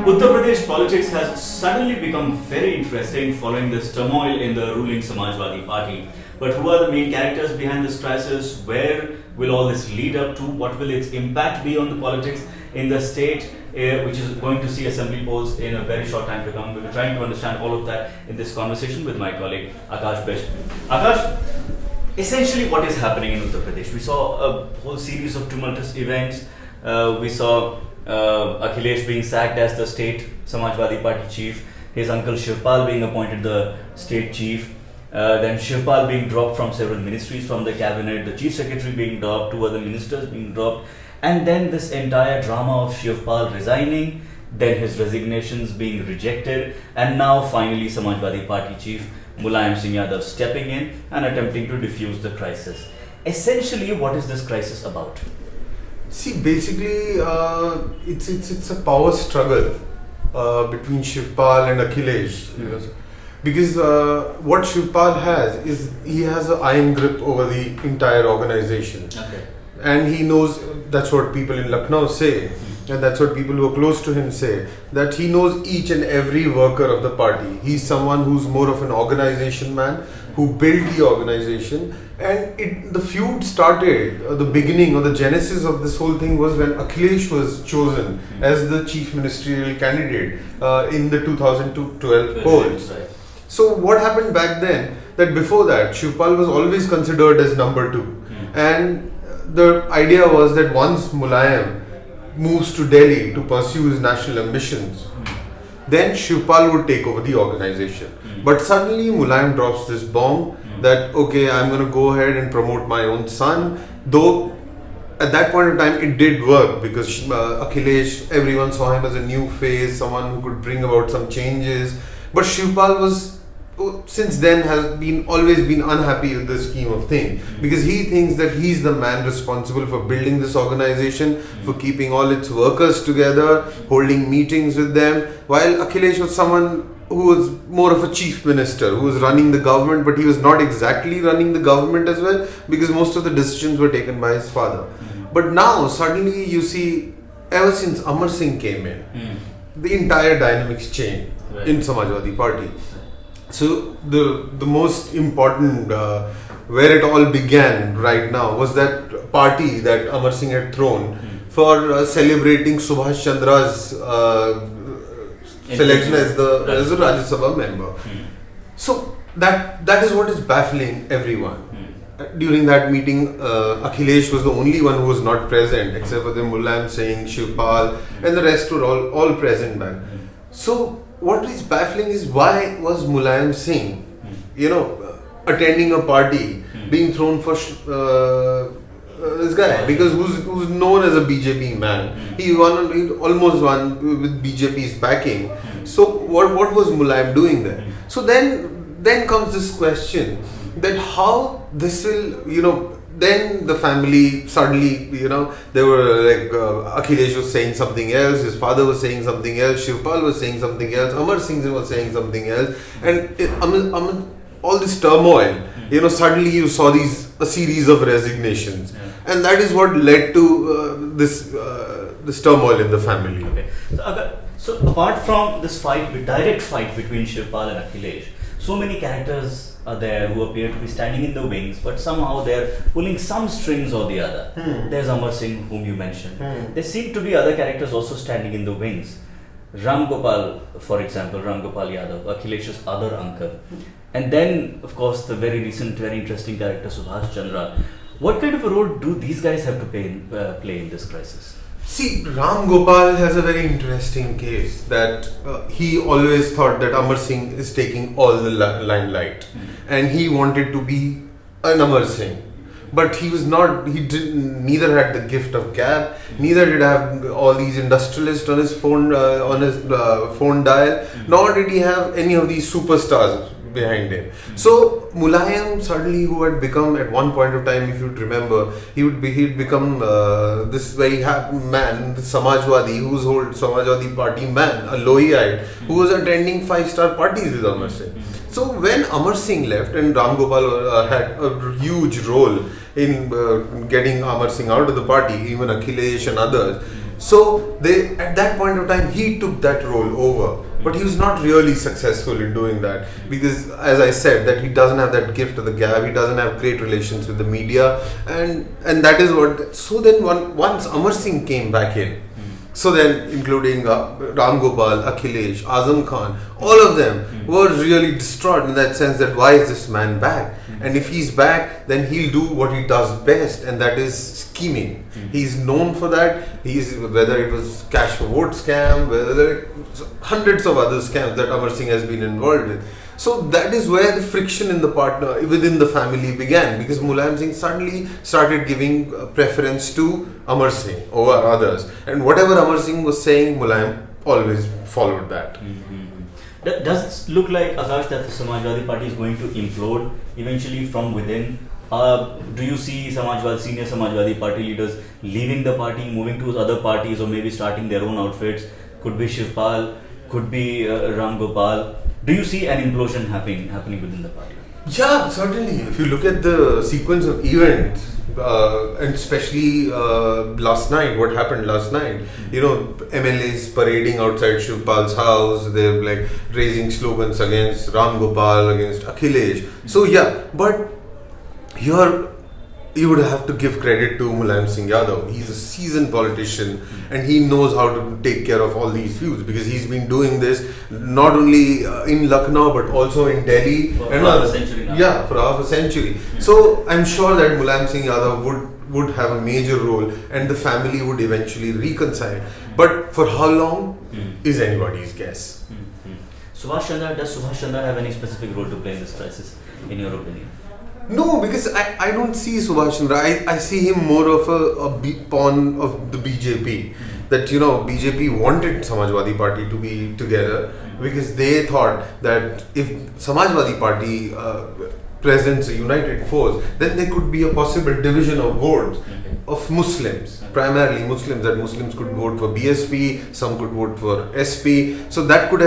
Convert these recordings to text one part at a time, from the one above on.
Uttar Pradesh politics has suddenly become very interesting following this turmoil in the ruling Samajwadi Party. But who are the main characters behind this crisis? Where will all this lead up to? What will its impact be on the politics in the state, which is going to see assembly polls in a very short time to come? We'll be trying to understand all of that in this conversation with my colleague Akash Best. Akash, essentially what is happening in Uttar Pradesh? We saw a whole series of tumultuous events. We saw Akhilesh being sacked as the state Samajwadi Party chief, his uncle Shivpal being appointed the state chief, then Shivpal being dropped from several ministries from the cabinet, the chief secretary being dropped, two other ministers being dropped, and then this entire drama of Shivpal resigning, then his resignations being rejected, and now finally Samajwadi Party chief Mulayam Singh Yadav stepping in and attempting to defuse the crisis. Essentially, what is this crisis about? See, basically, it's a power struggle between Shivpal and Akhilesh. You know, because what Shivpal has is he has an iron grip over the entire organization, and he knows, that's what people in Lucknow say, and that's what people who are close to him say, that he knows each and every worker of the party. He's someone who's more of an organization man, who built the organization. And the feud started, the beginning or the genesis of this whole thing was when Akhilesh was chosen as the chief ministerial candidate in the 2012 polls. Right. So what happened back then, that before that Shivpal was always considered as number two, and the idea was that once Mulayam moves to Delhi to pursue his national ambitions, then Shivpal would take over the organization. But suddenly Mulayam drops this bomb that, okay, I'm going to go ahead and promote my own son. Though at that point in time it did work, because Akhilesh, everyone saw him as a new face, someone who could bring about some changes. But Shivpal was, since then, has always been unhappy with this scheme of things, because he thinks that he's the man responsible for building this organization, for keeping all its workers together, holding meetings with them, while Akhilesh was someone who was more of a chief minister, who was running the government, but he was not exactly running the government as well, because most of the decisions were taken by his father. But now suddenly you see, ever since Amar Singh came in, the entire dynamics changed in Samajwadi Party. So the most important, where it all began right now, was that party that Amar Singh had thrown for celebrating Subhash Chandra's selection as a Rajya Sabha member. So that is what is baffling everyone. During that meeting, Akhilesh was the only one who was not present, except for the Mulayam Singh, Shivpal, and the rest were all present back. So what is baffling is, why was Mulayam Singh, attending a party, being thrown for this guy, because who's known as a BJP man. He almost won with BJP's backing. So what was Mulayam doing there? So then comes this question, that how this will, then the family suddenly, they were like, Akhilesh was saying something else, his father was saying something else, Shivpal was saying something else, Amar Singh was saying something else, and all this turmoil, suddenly you saw a series of resignations, and that is what led to this turmoil in the family. Okay. So apart from this direct fight between Shivpal and Akhilesh, so many characters are there who appear to be standing in the wings, but somehow they're pulling some strings or the other. There's Amar Singh, whom you mentioned. There seem to be other characters also standing in the wings. Ram Gopal, for example, Ram Gopal Yadav, Akhilesh's other uncle. And then, of course, the very recent, very interesting character, Subhash Chandra. What kind of a role do these guys have to play in this crisis? See, Ram Gopal has a very interesting case, that he always thought that Amar Singh is taking all the limelight, and he wanted to be an Amar Singh. But he was not, neither had the gift of gab, neither did have all these industrialists on his phone dial, nor did he have any of these superstars behind him. So Mulayam suddenly, who had become at one point of time, if you'd remember, he'd become this very happy man, the Samajwadi, who's whole Samajwadi Party man, a Lohiite, who was attending 5-star parties with Amar Singh. So when Amar Singh left, and Ram Gopal had a huge role in getting Amar Singh out of the party, even Akhilesh and others, So they, at that point of time, he took that role over. But he was not really successful in doing that because, as I said, that he doesn't have that gift of the gab. He doesn't have great relations with the media, and that is what. So then, once Amar Singh came back in, so then including Ram Gopal, Akhilesh, Azam Khan, all of them were really distraught in that sense that why is this man back? And if he's back, then he'll do what he does best, and that is scheming. He's known for that. Whether it was cash for vote scam, whether hundreds of other scams that Amar Singh has been involved with. So that is where the friction in the partner within the family began, because Mulayam Singh suddenly started giving preference to Amar Singh over others, and whatever Amar Singh was saying, Mulayam always followed that. Does it look like, Akash, that the Samajwadi Party is going to implode eventually from within? Do you see senior Samajwadi Party leaders leaving the party, moving to other parties, or maybe starting their own outfits? Could be Shivpal, could be Ram Gopal. Do you see an implosion happening within the party? Yeah, certainly. If you look at the sequence of events, and especially last night, what happened last night, MLAs parading outside Shivpal's house, they're like raising slogans against Ram Gopal, against Akhilesh. So yeah, but here you would have to give credit to Mulayam Singh Yadav. He's a seasoned politician and he knows how to take care of all these feuds, because he's been doing this not only in Lucknow but also in Delhi. For half a century now. Yeah, for half a century. So I'm sure that Mulayam Singh Yadav would have a major role and the family would eventually reconcile. But for how long is anybody's guess. Does Subhash Chandra have any specific role to play in this crisis, in your opinion? No, because I don't see Subhash Chandra. I see him more of a pawn of the BJP. That, BJP wanted Samajwadi Party to be together because they thought that if Samajwadi Party presents a united force, then there could be a possible division of votes of Muslims, primarily Muslims, that Muslims could vote for BSP, some could vote for SP. So that would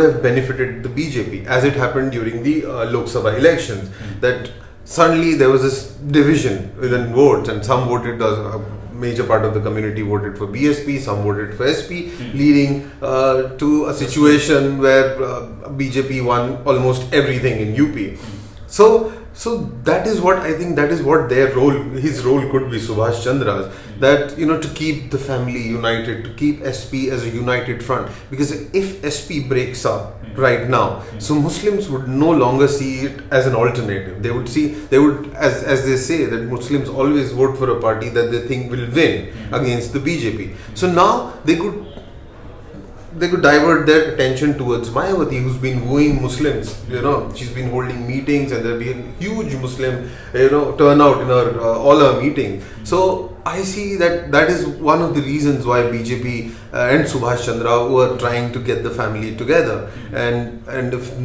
have benefited the BJP, as it happened during the Lok Sabha elections. That suddenly there was this division within votes, and some voted, a major part of the community voted for BSP, some voted for SP, leading to a situation where BJP won almost everything in UP. So that is what I think, that is what his role could be, Subhash Chandra's, that, to keep the family united, to keep SP as a united front. Because if SP breaks up right now, so Muslims would no longer see it as an alternative. They would, as they say, that Muslims always vote for a party that they think will win against the BJP. So now they could divert their attention towards Mayawati, who's been wooing Muslims. She's been holding meetings, and there'll be a huge Muslim, turnout in all her meetings. So I see that is one of the reasons why BJP and Subhash Chandra were trying to get the family together, and if,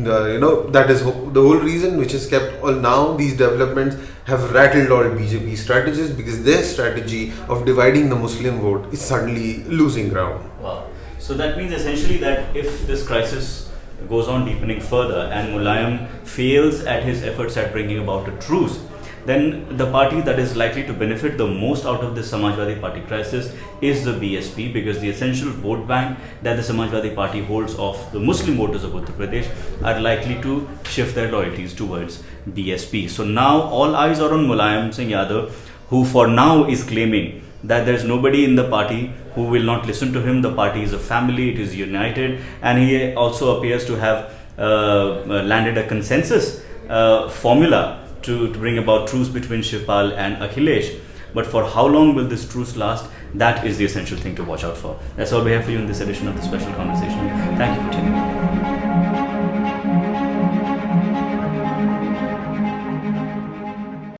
that is the whole reason which has kept all now these developments have rattled all BJP strategists, because their strategy of dividing the Muslim vote is suddenly losing ground. Wow. So that means essentially that if this crisis goes on deepening further and Mulayam fails at his efforts at bringing about a truce, then the party that is likely to benefit the most out of this Samajwadi Party crisis is the BSP, because the essential vote bank that the Samajwadi Party holds of the Muslim voters of Uttar Pradesh are likely to shift their loyalties towards BSP. So now all eyes are on Mulayam Singh Yadav, who for now is claiming that there is nobody in the party who will not listen to him. The party is a family, it is united, and he also appears to have landed a consensus formula to bring about truce between Shivpal and Akhilesh. But for how long will this truce last? That is the essential thing to watch out for. That's all we have for you in this edition of the Special Conversation. Thank you for tuning in.